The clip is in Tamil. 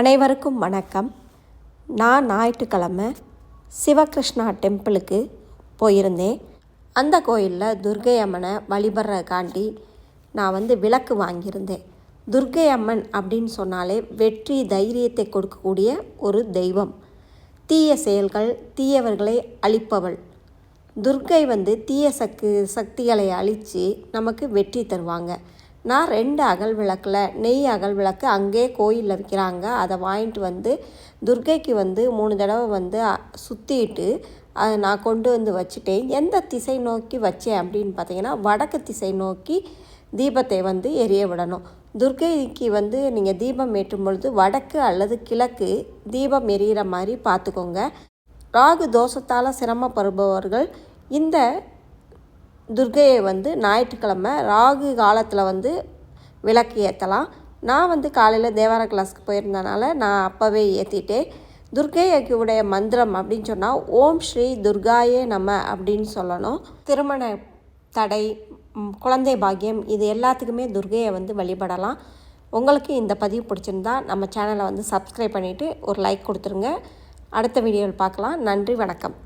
அனைவருக்கும் வணக்கம். நான் ஞாயிற்றுக்கிழமை சிவகிருஷ்ணா டெம்பிளுக்கு போயிருந்தேன். அந்த கோயிலில் துர்க்கை அம்மனை வழிபடுறதுக்காண்டி நான் விளக்கு வாங்கியிருந்தேன். துர்க்கை அம்மன் அப்படின்னு சொன்னாலே வெற்றி தைரியத்தை கொடுக்கக்கூடிய ஒரு தெய்வம். தீய செயல்கள் தீயவர்களை அழிப்பவள். துர்க்கை தீய சக்திகளை அழித்து நமக்கு வெற்றி தருவாங்க. நான் 2 அகல் விளக்கில் நெய் அகல் விளக்கு அங்கே கோயிலில் விற்கிறாங்க. அதை வாங்கிட்டு துர்க்கைக்கு 3 தடவை சுற்றிட்டு அதை நான் கொண்டு வச்சுட்டேன். எந்த திசை நோக்கி வச்சேன் அப்படின்னு பார்த்தீங்கன்னா, வடக்கு திசை நோக்கி தீபத்தை எரிய விடணும். துர்க்கைக்கு நீங்கள் தீபம் ஏற்றும் பொழுது வடக்கு அல்லது கிழக்கு தீபம் எரியிற மாதிரி பார்த்துக்கோங்க. ராகு தோஷத்தால் சிரமப்படுபவர்கள் இந்த துர்க்கையை ஞாயிற்றுக்கிழமை ராகு காலத்தில் விளக்கு ஏற்றலாம். நான் காலையில் தேவார கிளாஸ்க்கு போயிருந்தனால நான் அப்போவே ஏற்றிட்டேன். துர்க்கையுடைய மந்திரம் அப்படின்னு சொன்னால் ஓம் ஸ்ரீ துர்காயே நம அப்படின்னு சொல்லணும். திருமண தடை, குழந்தை பாக்கியம், இது எல்லாத்துக்குமே துர்க்கையை வழிபடலாம். உங்களுக்கு இந்த பதிவு பிடிச்சிருந்தா நம்ம சேனலை சப்ஸ்கிரைப் பண்ணிவிட்டு ஒரு லைக் கொடுத்துருங்க. அடுத்த வீடியோவில் பார்க்கலாம். நன்றி, வணக்கம்.